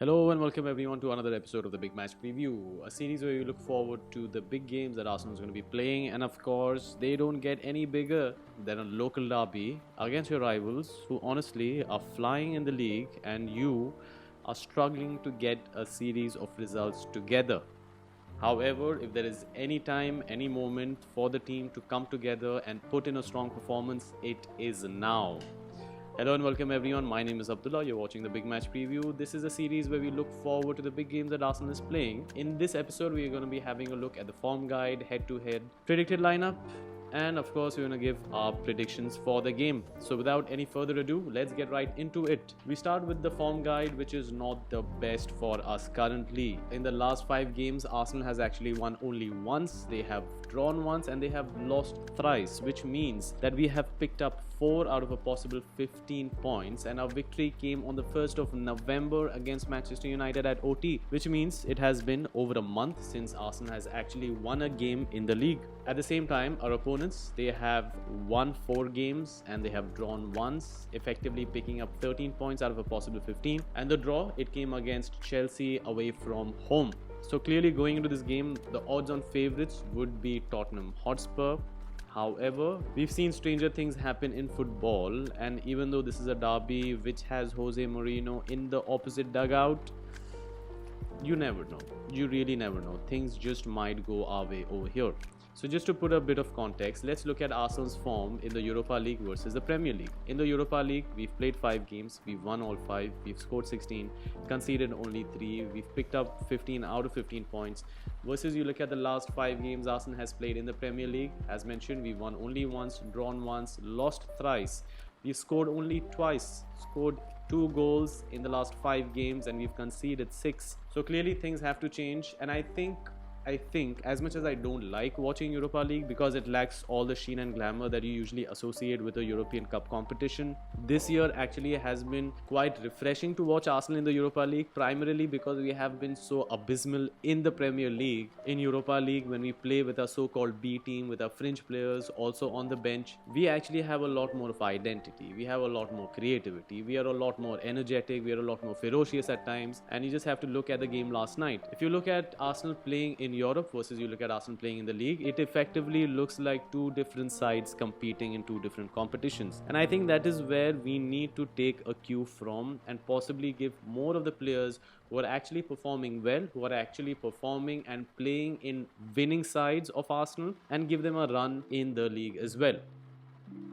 Hello and welcome everyone to another episode of the Big Match Preview, a series where we look forward to the big games that Arsenal is going to be playing, and of course, they don't get any bigger than a local derby against your rivals who honestly are flying in the league and you are struggling to get a series of results together. However, if there is any time, any moment for the team to come together and put in a strong performance, it is now. Hello and welcome everyone, my name is Abdullah, you're watching the Big Match Preview. This is a series where we look forward to the big games that Arsenal is playing. In this episode, we are going to be having a look at the form guide, head-to-head, predicted lineup, and of course, we're going to give our predictions for the game. So without any further ado, let's get right into it. We start with the form guide, which is not the best for us currently. In the last 5 games, Arsenal has actually won only once, they have drawn once, and they have lost thrice, which means that we have picked up 4 out of a possible 15 points, and our victory came on the 1st of November against Manchester United at OT, which means it has been over a month since Arsenal has actually won a game in the league. At the same time, our opponents, they have won 4 games and they have drawn once, effectively picking up 13 points out of a possible 15, and the draw, it came against Chelsea away from home. So clearly going into this game, the odds on favourites would be Tottenham Hotspur. However, we've seen stranger things happen in football, and even though this is a derby which has Jose Mourinho in the opposite dugout, you never know. You really never know. Things just might go our way over here. So just to put a bit of context, let's look at Arsenal's form in the Europa League versus the Premier League. In the Europa League, we've played 5 games, we've won all 5, we've scored 16, conceded only 3, we've picked up 15 out of 15 points. Versus you look at the last 5 games Arsenal has played in the Premier League, as mentioned, we've won only once, drawn once, lost thrice. We've scored only twice, scored 2 goals in the last 5 games, and we've conceded 6. So clearly things have to change, and I think as much as I don't like watching Europa League because it lacks all the sheen and glamour that you usually associate with a European Cup competition, this year actually has been quite refreshing to watch Arsenal in the Europa League, primarily because we have been so abysmal in the Premier League. In Europa League, when we play with our so-called B team, with our fringe players also on the bench, we actually have a lot more of identity, we have a lot more creativity, we are a lot more energetic, we are a lot more ferocious at times, and you just have to look at the game last night. If you look at Arsenal playing in Europe versus you look at Arsenal playing in the league, it effectively looks like 2 different sides competing in 2 different competitions, and I think that is where we need to take a cue from and possibly give more of the players who are actually performing well, who are actually performing and playing in winning sides of Arsenal, and give them a run in the league as well.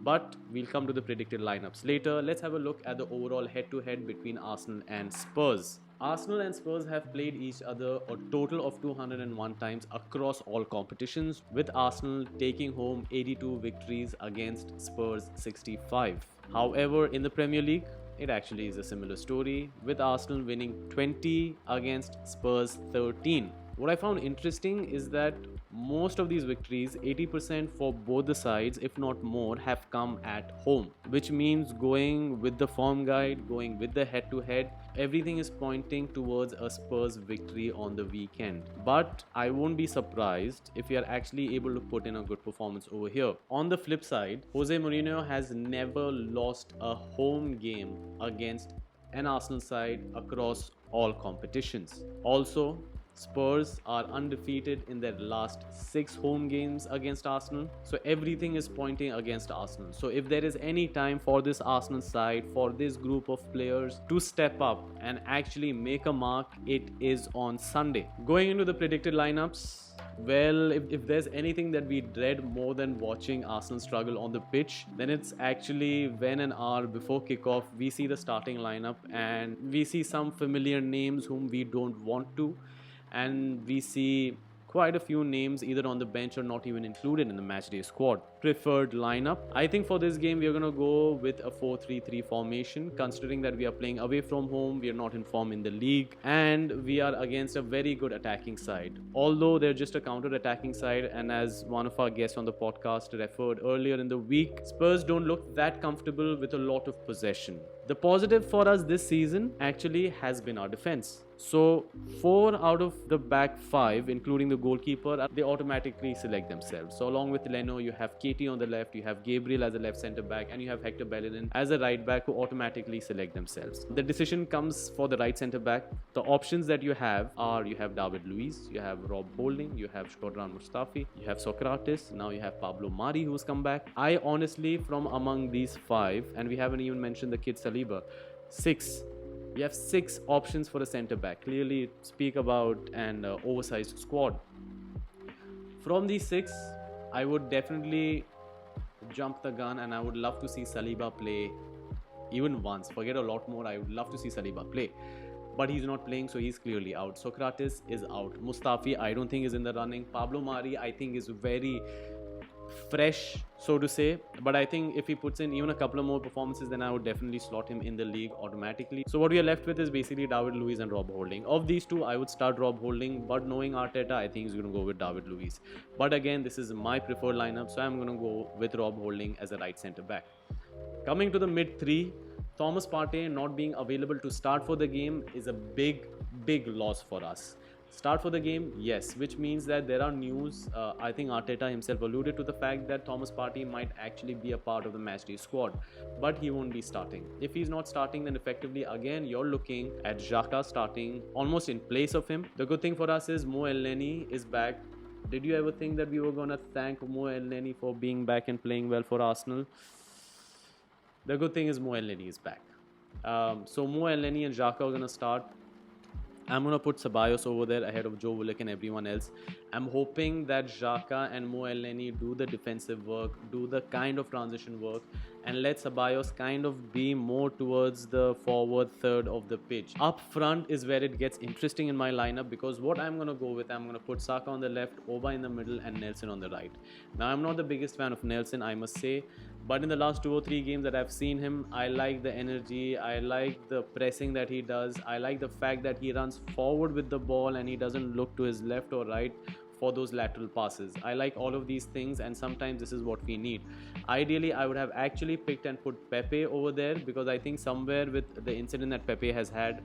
But we'll come to the predicted lineups later. Let's have a look at the overall head-to-head between Arsenal and Spurs. Arsenal and Spurs have played each other a total of 201 times across all competitions, with Arsenal taking home 82 victories against Spurs 65. However, in the Premier League, it actually is a similar story, with Arsenal winning 20 against Spurs 13. What I found interesting is that most of these victories, 80% for both the sides, if not more, have come at home, which means going with the form guide, going with the head-to-head, everything is pointing towards a Spurs victory on the weekend. But I won't be surprised if we are actually able to put in a good performance over here. On the flip side, Jose Mourinho has never lost a home game against an Arsenal side across all competitions. Also, Spurs are undefeated in their last 6 home games against Arsenal. So everything is pointing against Arsenal. So if there is any time for this Arsenal side, for this group of players to step up and actually make a mark, it is on Sunday. Going into the predicted lineups, well, if there's anything that we dread more than watching Arsenal struggle on the pitch, then it's actually when an hour before kickoff we see the starting lineup and we see some familiar names whom we don't want to, and we see quite a few names either on the bench or not even included in the matchday squad. Preferred lineup, I think for this game we are going to go with a 4-3-3 formation, considering that we are playing away from home, we are not in form in the league, and we are against a very good attacking side, although they're just a counter-attacking side. And as one of our guests on the podcast referred earlier in the week, Spurs don't look that comfortable with a lot of possession. The positive for us this season actually has been our defense. So 4 out of the back 5, including the goalkeeper, they automatically select themselves. So along with Leno, you have Katie on the left, you have Gabriel as a left centre back, and you have Hector Bellerin as a right back who automatically select themselves. The decision comes for the right centre back. The options that you have are, you have David Luiz, you have Rob Holding, you have Shkodran Mustafi, you have Socrates, now you have Pablo Mari who's come back. I honestly, from among these 5, and we haven't even mentioned the kid Saliba, 6. We have 6 options for a centre back. Clearly speak about an oversized squad. From these 6, I would definitely jump the gun and I would love to see Saliba play even once. Forget a lot more, I would love to see Saliba play. But he's not playing, so he's clearly out. Socrates is out. Mustafi, I don't think is in the running. Pablo Mari, I think is very fresh, so to say, but I think if he puts in even a couple of more performances, then I would definitely slot him in the league automatically. So what we are left with is basically David Luiz and Rob Holding. Of these 2, I would start Rob Holding, but knowing Arteta, I think he's going to go with David Luiz. But again, this is my preferred lineup, so I'm going to go with Rob Holding as a right centre back. Coming to the mid 3, Thomas Partey not being available to start for the game is a big loss for us. Start for the game, yes, which means that there are news. I think Arteta himself alluded to the fact that Thomas Partey might actually be a part of the matchday squad, but he won't be starting. If he's not starting, then effectively again you're looking at Xhaka starting almost in place of him. The good thing for us is Mo Elneny is back. Did you ever think that we were gonna thank Mo Elneny for being back and playing well for Arsenal? The good thing is Mo Elneny is back. So Mo Elneny and Xhaka are gonna start. I'm going to put Ceballos over there ahead of Joe Willock and everyone else. I'm hoping that Xhaka and Mo Elneny do the defensive work, do the kind of transition work, and let Ceballos kind of be more towards the forward third of the pitch. Up front is where it gets interesting in my lineup, because what I'm going to go with, I'm going to put Saka on the left, Oba in the middle, and Nelson on the right. Now, I'm not the biggest fan of Nelson, I must say, but in the last 2 or 3 games that I've seen him, I like the energy, I like the pressing that he does, I like the fact that he runs forward with the ball and he doesn't look to his left or right for those lateral passes. I like all of these things, and sometimes this is what we need. Ideally, I would have actually picked and put Pepe over there, because I think somewhere with the incident that Pepe has had,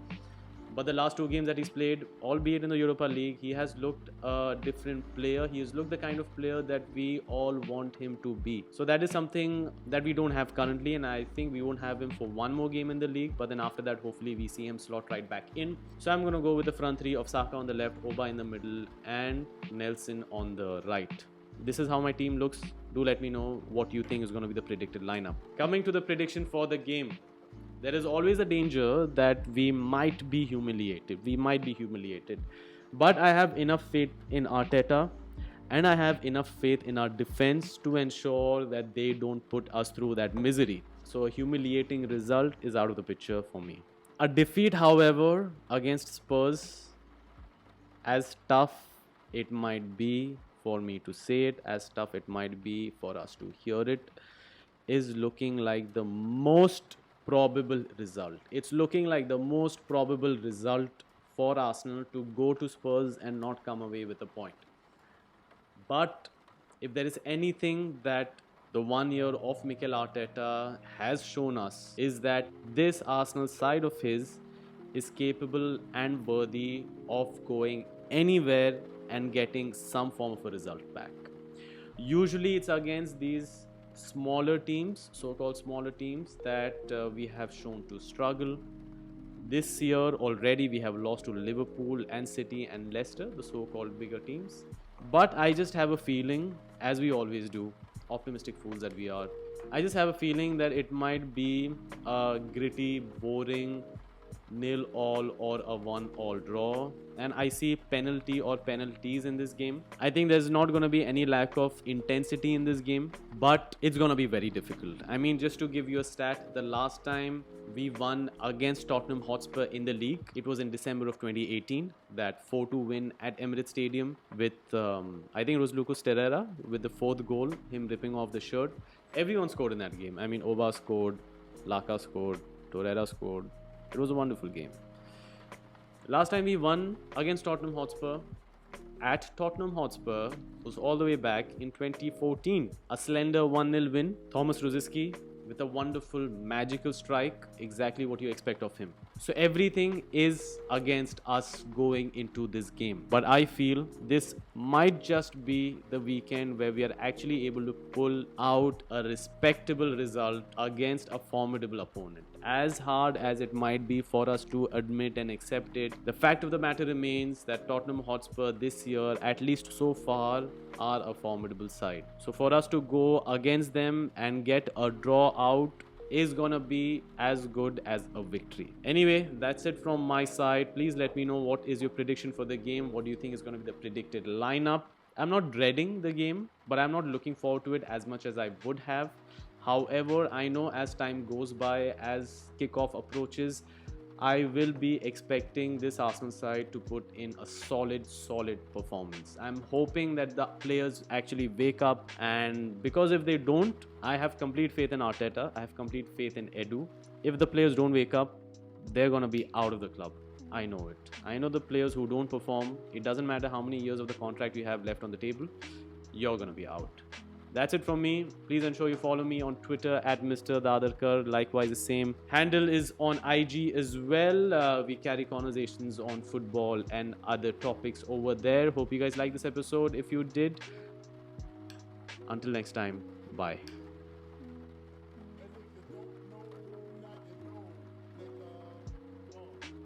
but the last 2 games that he's played, albeit in the Europa League, he has looked a different player. He has looked the kind of player that we all want him to be. So that is something that we don't have currently, and I think we won't have him for 1 more game in the league, but then after that, hopefully we see him slot right back in. So I'm going to go with the front 3 of Saka on the left, Oba in the middle, and Nelson on the right. This is how my team looks. Do let me know what you think is going to be the predicted lineup. Coming to the prediction for the game. There is always a danger that we might be humiliated. But I have enough faith in Arteta, and I have enough faith in our defense to ensure that they don't put us through that misery. So a humiliating result is out of the picture for me. A defeat, however, against Spurs, as tough it might be for me to say it, as tough it might be for us to hear it, is looking like the most probable result. It's looking like the most probable result for Arsenal to go to Spurs and not come away with a point. But if there is anything that the 1 year of Mikel Arteta has shown us, is that this Arsenal side of his is capable and worthy of going anywhere and getting some form of a result back. Usually it's against these smaller teams, so-called smaller teams, that we have shown to struggle. This year already we have lost to Liverpool and City and Leicester, the so-called bigger teams. But I just have a feeling, as we always do, optimistic fools that we are, I just have a feeling that it might be a gritty, boring 0-0 or a 1-1 draw, and I see penalty or penalties in this game. I think there's not going to be any lack of intensity in this game, but it's going to be very difficult. I mean, just to give you a stat, the last time we won against Tottenham Hotspur in the league, it was in December of 2018, that 4-2 win at Emirates Stadium with, I think it was Lucas Torreira with the 4th goal, him ripping off the shirt. Everyone scored in that game. I mean, Oba scored, Laka scored, Torreira scored. It was a wonderful game. Last time we won against Tottenham Hotspur at Tottenham Hotspur was all the way back in 2014. A slender 1-0 win. Thomas Rosicky with a wonderful, magical strike. Exactly what you expect of him. So everything is against us going into this game. But I feel this might just be the weekend where we are actually able to pull out a respectable result against a formidable opponent. As hard as it might be for us to admit and accept it, the fact of the matter remains that Tottenham Hotspur this year, at least so far, are a formidable side. So for us to go against them and get a draw out is gonna be as good as a victory. Anyway, that's it from my side. Please let me know what is your prediction for the game. What do you think is gonna be the predicted lineup? I'm not dreading the game, but I'm not looking forward to it as much as I would have. However, I know as time goes by, as kickoff approaches, I will be expecting this Arsenal side to put in a solid performance. I'm hoping that the players actually wake up, and because if they don't, I have complete faith in Arteta. I have complete faith in Edu. If the players don't wake up, they're gonna be out of the club. I know it. I know the players who don't perform, it doesn't matter how many years of the contract you have left on the table, you're gonna be out. That's it from me. Please ensure you follow me on Twitter at Mr. Dadarkar. Likewise, the same handle is on IG as well. We carry conversations on football and other topics over there. Hope you guys liked this episode. If you did, until next time, bye.